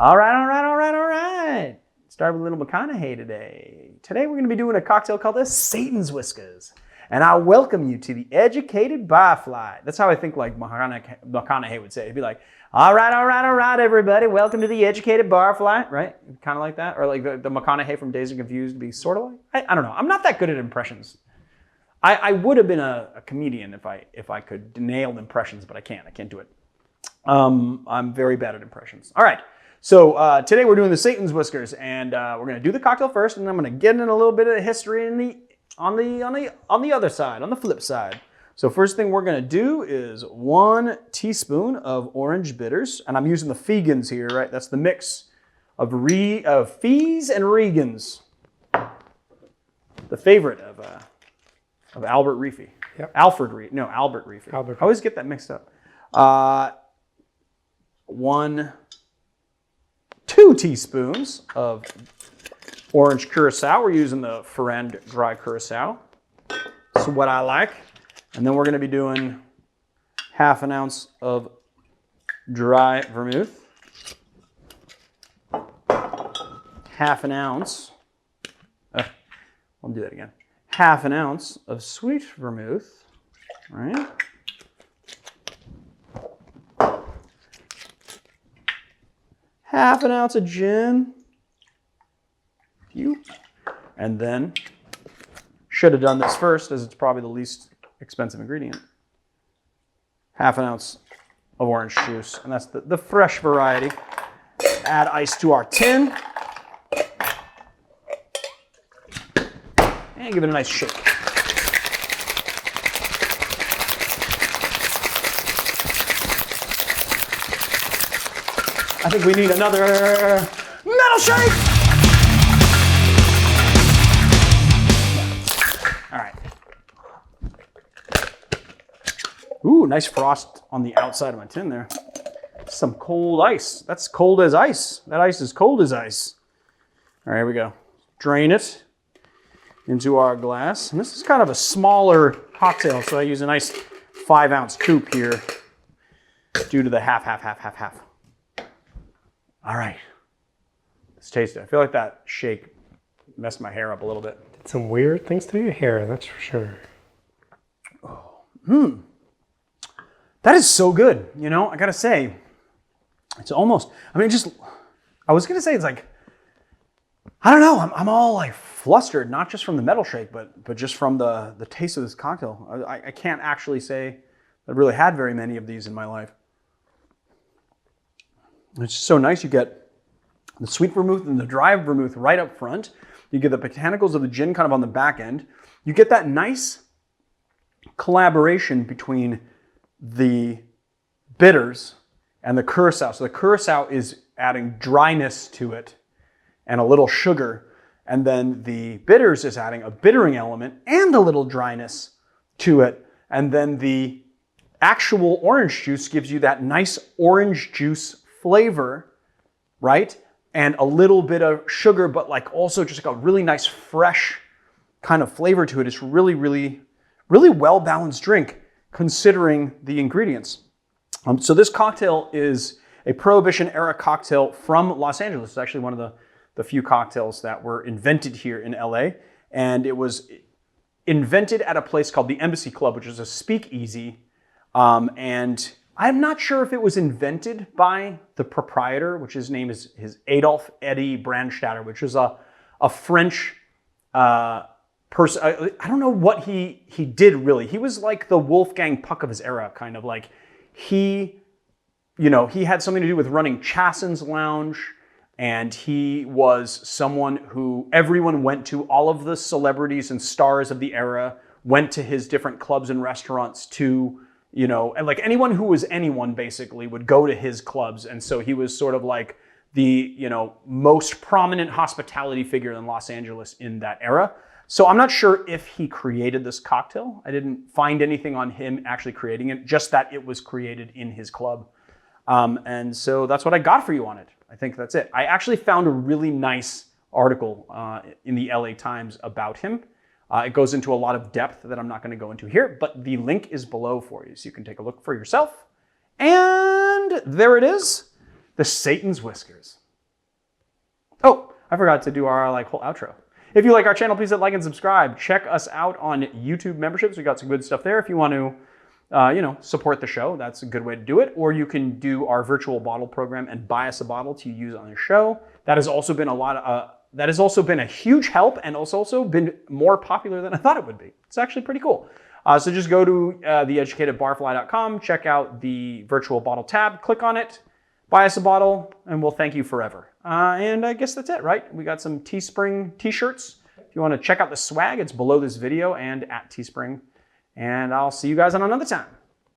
All right. Start with a little McConaughey today. Today we're going to be doing a cocktail called the Satan's Whiskers. And I welcome you to the educated Barfly. That's how I think like McConaughey would say it. He'd be like, all right, everybody. Welcome to the educated Barfly. Right? Kind of like that. Or like the McConaughey from Dazed and Confused would be sort of like, I don't know. I'm not that good at impressions. I would have been a comedian if I could nail impressions, but I can't. I can't do it. I'm very bad at impressions. All right. So today we're doing the Satan's Whiskers, and we're going to do the cocktail first, and I'm going to get in a little bit of history on the other side, on the flip side. So first thing we're going to do is 1 teaspoon of orange bitters, and I'm using the Fegans here, right? That's the mix of Fees and Regans, the favorite of Albert Reefy. Yep. Albert Reefy. I always get that mixed up. 2 teaspoons of orange curacao. We're using the Ferrand dry curacao. That's what I like. And then we're going to be doing 1/2 ounce of dry vermouth. 1/2 ounce. I'll do that again. 1/2 ounce of sweet vermouth. All right. 1/2 ounce of gin. And then, should have done this first as it's probably the least expensive ingredient. 1/2 ounce of orange juice, and that's the fresh variety. Add ice to our tin. And give it a nice shake. I think we need another metal shake. All right. Ooh, nice frost on the outside of my tin there. Some cold ice. That's cold as ice. That ice is cold as ice. All right, here we go. Drain it into our glass. And this is kind of a smaller cocktail, so I use a nice 5 ounce coupe here due to the half. All right, let's taste it. I feel like that shake messed my hair up a little bit. Did some weird things to your hair, that's for sure. That is so good. You know, I gotta say, it's almost, I was gonna say it's like, I don't know, I'm all like flustered, not just from the metal shake, but just from the taste of this cocktail. I can't actually say I've really had very many of these in my life. It's so nice. You get the sweet vermouth and the dry vermouth right up front. You get the botanicals of the gin kind of on the back end. You get that nice collaboration between the bitters and the curacao. So the curacao is adding dryness to it and a little sugar. And then the bitters is adding a bittering element and a little dryness to it. And then the actual orange juice gives you that nice orange juice flavor, right? And a little bit of sugar, but like also just like a really nice fresh kind of flavor to it. It's really, really, really well-balanced drink considering the ingredients. So this cocktail is a Prohibition era cocktail from Los Angeles. It's actually one of the few cocktails that were invented here in LA. And it was invented at a place called the Embassy Club, which is a speakeasy. And I'm not sure if it was invented by the proprietor, which his name is Adolphe Brandstatter, which is a French person. I don't know what he did really. He was like the Wolfgang Puck of his era, kind of like he had something to do with running Chasson's Lounge, and he was someone who everyone went to. All of the celebrities and stars of the era went to his different clubs and restaurants to, and like anyone who was anyone basically would go to his clubs. And so he was sort of like the, most prominent hospitality figure in Los Angeles in that era. So I'm not sure if he created this cocktail. I didn't find anything on him actually creating it, just that it was created in his club. And so that's what I got for you on it. I think that's it. I actually found a really nice article in the LA Times about him. It goes into a lot of depth that I'm not going to go into here, but the link is below for you, so you can take a look for yourself. And there it is, the Satan's Whiskers. Oh, I forgot to do our whole outro. If you like our channel, please hit like and subscribe. Check us out on YouTube memberships. We got some good stuff there. If you want to, support the show, that's a good way to do it. Or you can do our virtual bottle program and buy us a bottle to use on the show. That has also been a huge help, and it's also been more popular than I thought it would be. It's actually pretty cool. So just go to theeducatedbarfly.com, check out the virtual bottle tab, click on it, buy us a bottle, and we'll thank you forever. And I guess that's it, right? We got some Teespring t-shirts. If you want to check out the swag, it's below this video and at Teespring. And I'll see you guys on another time.